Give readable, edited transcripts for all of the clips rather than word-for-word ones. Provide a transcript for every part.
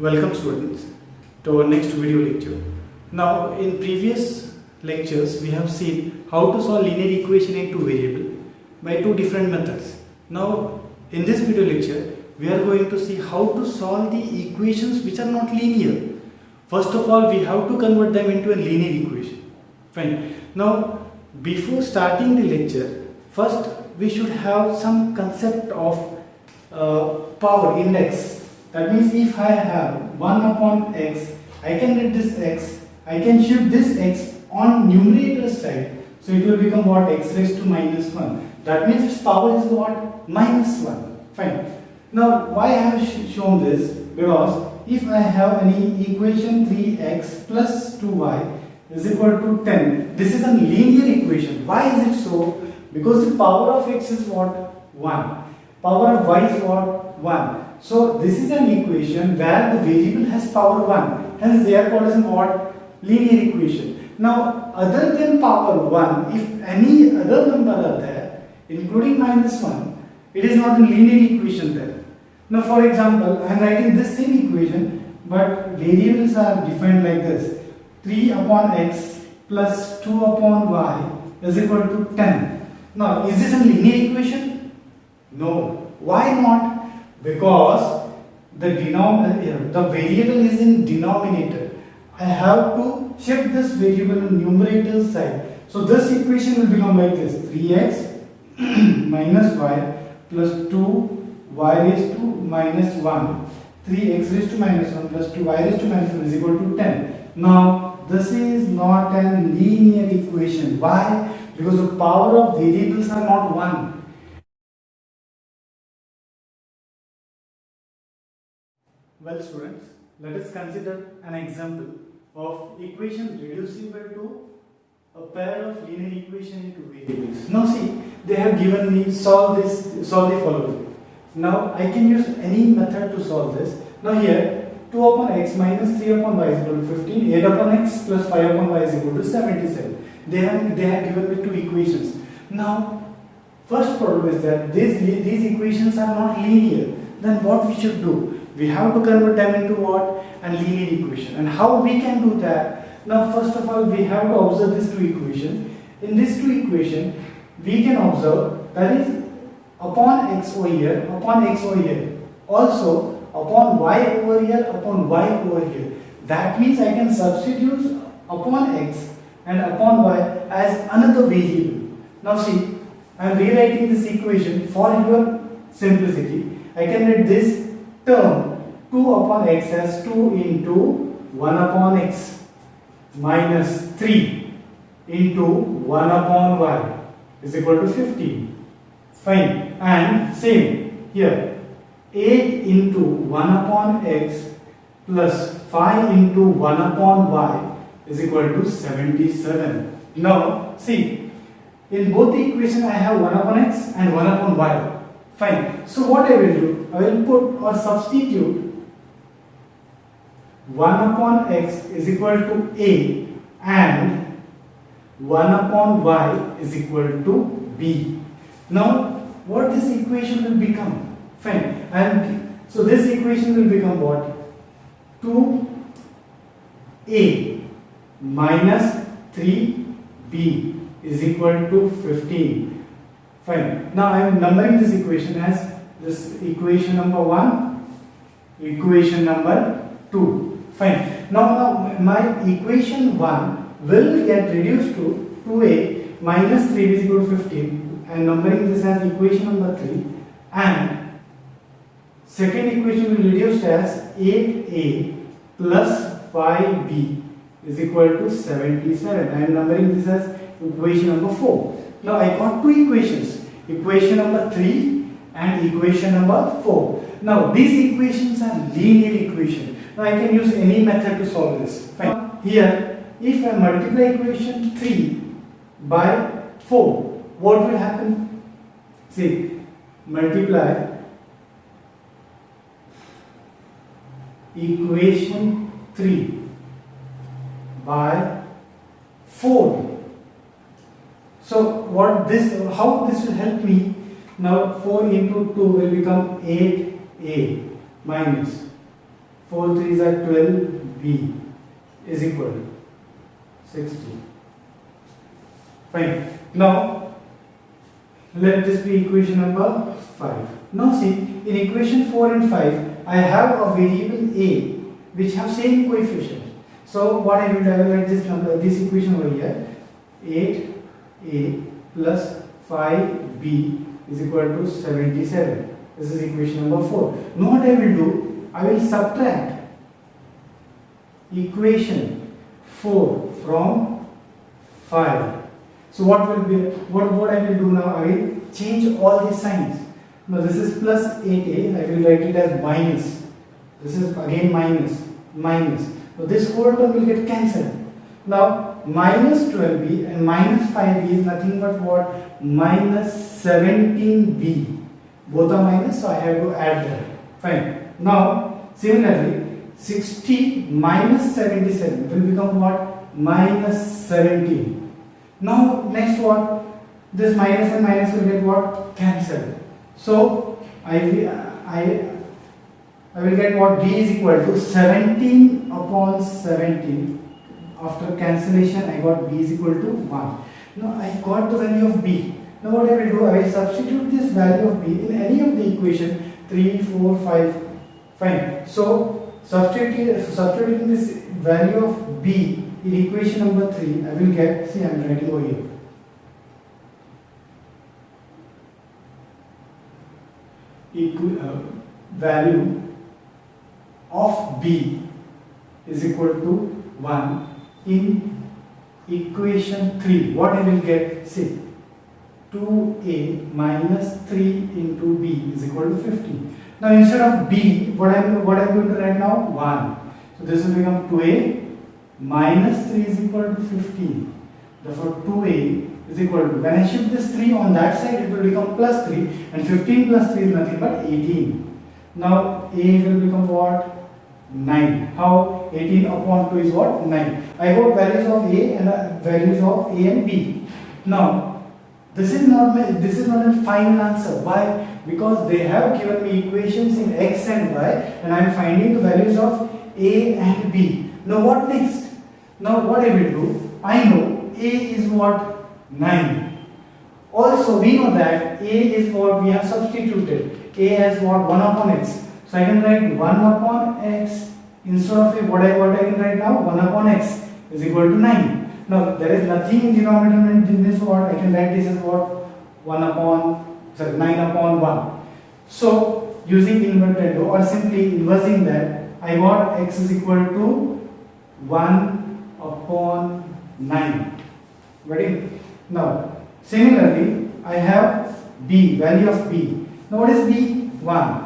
Welcome students to our next video lecture. Now in previous lectures we have seen how to solve linear equation in two variable by two different methods. Now in this video lecture we are going to see how to solve the equations which are not linear. First of all we have to convert them into a linear equation. Fine. Now before starting the lecture, first we should have some concept of power index. That means if I have 1 upon x, I can get this x, I can shift this x on numerator side. So it will become what? X raised to minus 1. That means its power is what? Minus 1. Fine. Now why I have shown this? Because if I have any equation 3x plus 2y is equal to 10. This is a linear equation. Why is it so? Because the power of x is what? 1. Power of y is what? 1. So this is an equation where the variable has power 1. Hence they are called as what? Linear equation. Now other than power 1, if any other number are there, including minus 1, it is not a linear equation there. Now for example, I am writing this same equation, but variables are defined like this. 3 upon x plus 2 upon y is equal to 10. Now is this a linear equation? No. Why not? Because the variable is in denominator. I have to shift this variable in numerator side. So this equation will become like this: 3x minus y plus 2y raised to minus 1. 3x raised to minus 1 plus 2y raised to minus 1 is equal to 10. Now this is not a linear equation. Why? Because the power of variables are not 1. Well students, let us consider an example of equation reducible to a pair of linear equation into variables. Now see, they have given me solve the following. Now I can use any method to solve this. Now here 2 upon x minus 3 upon y is equal to 15, 8 upon x plus 5 upon y is equal to 77. They have given me two equations. Now first problem is that these equations are not linear. Then what we should do? We have to convert them into what? A linear equation. And how we can do that? Now first of all we have to observe these two equations. In these two equations we can observe that is upon x over here, upon x over here. Also upon y over here, upon y over here. That means I can substitute upon x and upon y as another variable. Now see, I am rewriting this equation for your simplicity. I can write this term 2 upon x as 2 into 1 upon x minus 3 into 1 upon y is equal to 15. Fine. And same here, 8 into 1 upon x plus 5 into 1 upon y is equal to 77. Now see, in both the equations I have 1 upon x and 1 upon y. Fine. So what I will do? I will put or substitute 1 upon x is equal to a and 1 upon y is equal to b. Now what this equation will become? Fine. And so this equation will become what? 2a minus 3b is equal to 15. Fine. Now I am numbering this equation as this equation number 1, equation number 2. Fine. Now my equation 1 will get reduced to 2a minus 3 is equal to 15. I am numbering this as equation number 3, and second equation will reduce as 8a plus 5b is equal to 77. I am numbering this as equation number 4. Now I got two equations, equation number 3 and equation number 4. Now these equations are linear equations. Now I can use any method to solve this. Fine. Here, if I multiply equation 3 by 4, what will happen? See, multiply equation 3 by 4. So how this will help me? Now 4 into 2 will become 8a minus 4 3s are 12, b is equal to 60. Fine. Now let this be equation number 5. Now see, in equation 4 and 5 I have a variable a which have same coefficient. So what I will do, I will write this equation over here. 8a plus 5b is equal to 77. This is equation number 4. Now what I will do, I will subtract equation 4 from 5. So what I will do now, I will change all these signs. Now this is plus 8a, I will write it as minus. This is again minus. So this whole term will get cancelled. Now minus 12b and minus 5b is nothing but what? Minus 17b. Both are minus, so I have to add that. Fine. Now similarly, 60 minus 77 will become what? Minus 17. Now next what? This minus and minus will get what? Cancelled. So I will get what? B is equal to 17 upon 17. After cancellation, I got B is equal to 1. Now I got the value of B. Now what I will do, I will substitute this value of B in any of the equation 3, 4, 5. Fine. So substituting this value of B in equation number 3, I will get, see I am writing over here. Value of B is equal to 1 in equation 3. What I will get? See, 2a minus 3 into b is equal to 15. Now instead of b, what I am going to write now? 1. So this will become 2a minus 3 is equal to 15. Therefore 2a is equal to, when I shift this 3 on that side, it will become plus 3, and 15 plus 3 is nothing but 18. Now a will become what? 9. How? 18 upon 2 is what? 9. I got values of a and values of a and b. Now this is not a final answer. Why? Because they have given me equations in x and y, and I am finding the values of a and b. Now what next? Now what I will do, I know a is what? 9. Also we know that a is what we have substituted. A as what? 1 upon x. So I can write 1 upon x instead of a, what I can write now? 1 upon x is equal to 9. Now there is nothing in denominator in this what? I can write this as what? 9 upon 1. So using inverted or simply inversing that, I got x is equal to 1 upon 9. Ready? Now similarly, I have b, value of b. Now what is b? 1.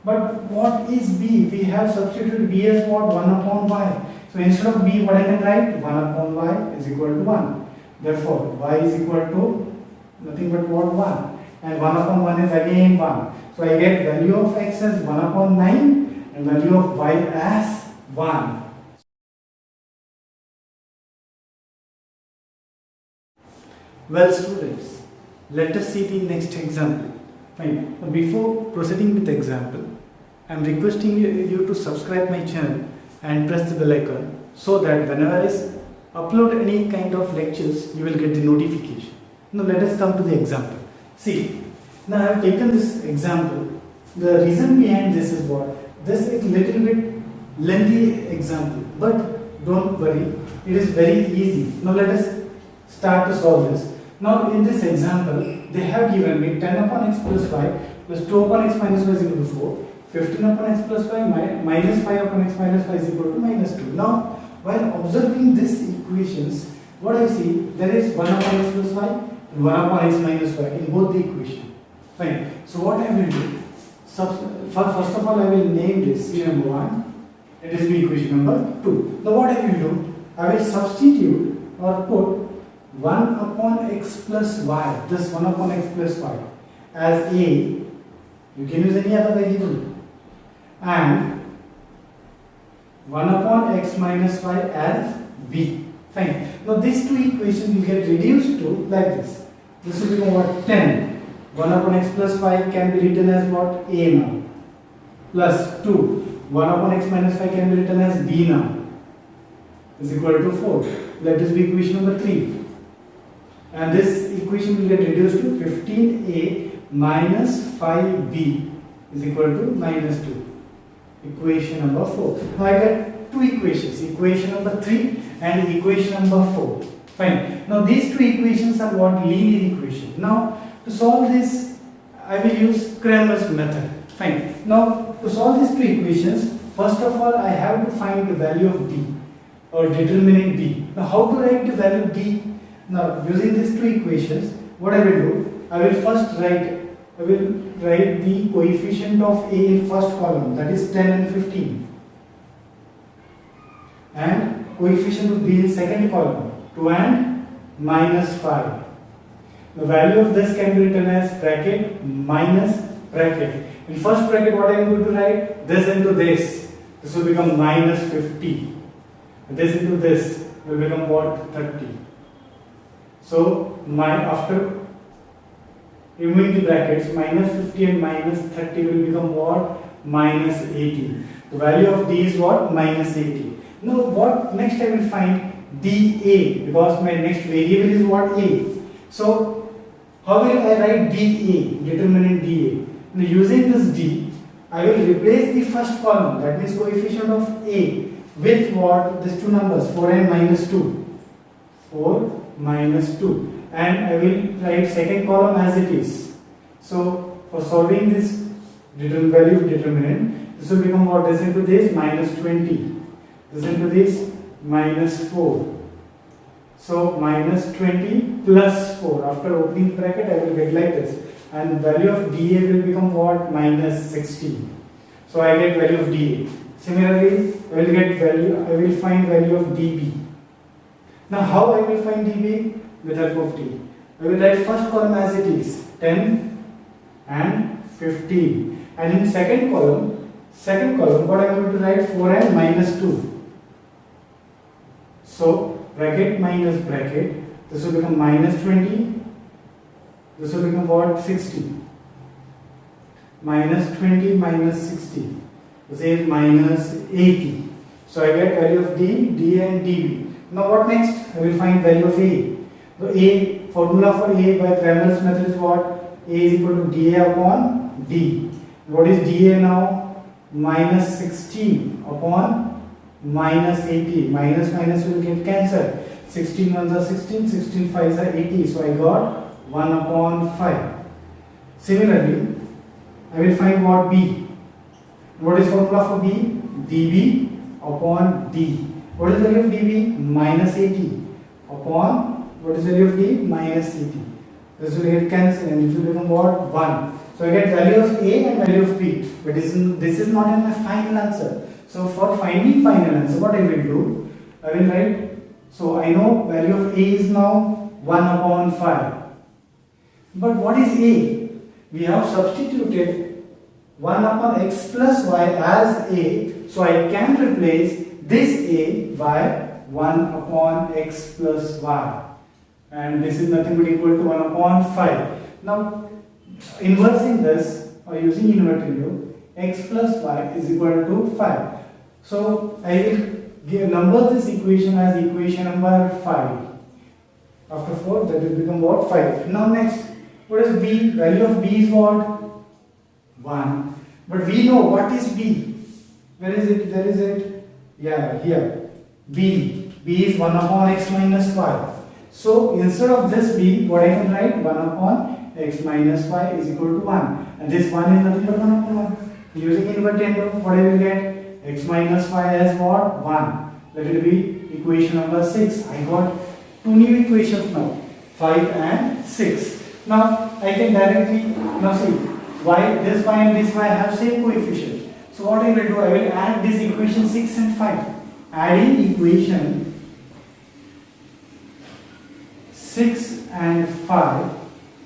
But what is b? We have substituted b as what? 1 upon y. So instead of b, what I can write? 1 upon y is equal to 1. Therefore y is equal to nothing but what? 1. And 1 upon 1 is again 1. So I get value of x as 1 upon 9 and value of y as 1. Well students, let us see the next example. Fine. Before proceeding with the example, I am requesting you to subscribe my channel and press the bell icon so that whenever I upload any kind of lectures, you will get the notification. Now let us come to the example. See, now I have taken this example. The reason behind this is what? This is little bit lengthy example, but don't worry, it is very easy. Now let us start to solve this. Now in this example, they have given me 10 upon x plus 5 plus 2 upon x minus 5 is equal to 4, 15 upon x plus 5 minus 5 upon x minus 5 is equal to minus 2. Now while observing these equations, what I see, there is 1 upon x plus 5 and 1 upon x minus 5 in both the equation. Fine. So what I will do, first of all I will name this number 1, it is the equation number 2. Now what I will do, I will substitute or put 1 upon x plus y, this 1 upon x plus y as a, you can use any other variable, and 1 upon x minus y as b. Fine. Now these two equations will get reduced to like this. This will become what? 10. 1 upon x plus y can be written as what? A now. Plus 2. 1 upon x minus 5 can be written as b now, is equal to 4. Let this be equation number 3. And this equation will get reduced to 15a minus 5b is equal to minus 2. Equation number 4. Now I get two equations, equation number 3 and equation number 4. Fine. Now these two equations are what? Linear equation. Now to solve this, I will use Cramer's method. Fine. Now to solve these two equations, first of all I have to find the value of d or determinant d. Now how to write the value of d? Now using these two equations, what I will do, I will write the coefficient of a in first column, that is 10 and 15, and coefficient of b in second column, 2 and minus 5. The value of this can be written as bracket minus bracket. In first bracket, what I am going to write? This into this. This will become minus 50. This into this will become what? 30. So after removing the brackets, minus 50 and minus 30 will become what? Minus 80. The value of d is what? Minus 80. Now what next I will find? dA, because my next variable is what? A. So how will I write dA, determinant dA? Now using this d, I will replace the first column, that means coefficient of a, with what? These two numbers, 4 and minus 2. 4 minus 2. And I will write second column as it is. So for solving this value of determinant, this will become what? This into this minus 20. This into this minus 4. So minus 20 plus 4. After opening the bracket, I will get like this. And value of dA will become what? Minus 16. So I get value of dA. Similarly, I will find value of dB. Now how I will find dB? With help of d. I will write first column as it is, 10 and 15. And in second column, what I am going to write? 4 and minus 2. So bracket minus bracket, this will become minus 20. This will become what? 60. Minus 20 minus 60. This is minus 80. So I get value of d, d and dB. Now what next? I will find value of a. So a, formula for a by Cramer's method is what? A is equal to dA upon d. What is dA now? Minus 16 upon minus 80. Minus minus will get cancelled. 16 ones are 16, 16 5s are 80. So I got 1 upon 5. Similarly, I will find what? B. What is formula for B? dB upon d. What is the value of dB? Minus 80 upon, what is the value of d? Minus 80. This will get cancelled and it will become what? 1. So I get value of A and value of B. But this is not my final answer. So for finding final answer, what I will do? I will write, so I know value of A is now 1 upon 5. But what is A? We have substituted 1 upon x plus y as A. So I can replace this A by 1 upon x plus y. And this is nothing but equal to 1 upon 5. Now, inversing this or using inverted u, x plus y is equal to 5. So, I will number this equation as equation number 5. After 4, that will become what? 5. Now, next, what is b? Value of b is what? 1. But we know what is b. Where is it? Where is it? Yeah, here. b. b is 1 upon x minus y. So instead of this b, what I can write? 1 upon x minus y is equal to 1. And this 1 is nothing but 1 upon 1. Using inverted, what I will get? X minus y as what? 1. Let it be equation number 6. I got two new equations now. 5 and 6. Now I can directly, now see, y, this y and this y have same coefficient. So what I will do? I will add this equation 6 and 5. Adding equation 6 and 5,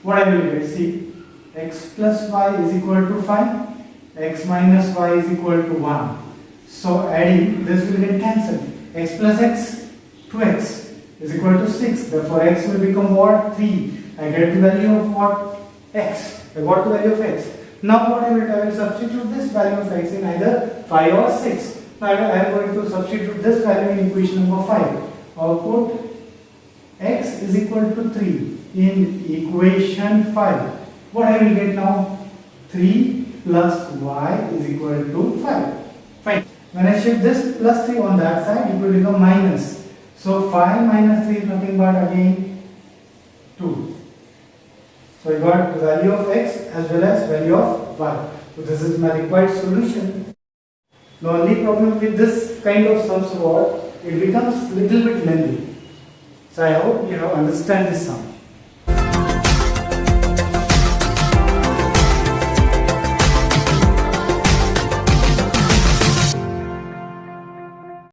what I will get? See, x plus y is equal to 5, x minus y is equal to 1. So adding, this will get cancelled. X plus x, 2x is equal to 6. Therefore x will become what? 3. I get the value of what? X. I got the value of x. Now what I will do? I will substitute this value of x in either 5 or 6. Now I am going to substitute this value in equation number 5. Output x is equal to 3 in equation 5. What I will get now? 3 plus y is equal to 5. Fine. When I shift this plus 3 on that side, it will become minus. So 5 minus 3 is nothing but again 2. So I got the value of x as well as value of y. So this is my required solution. The only problem with this kind of sums what? It becomes little bit lengthy. So I hope you have understand this sum.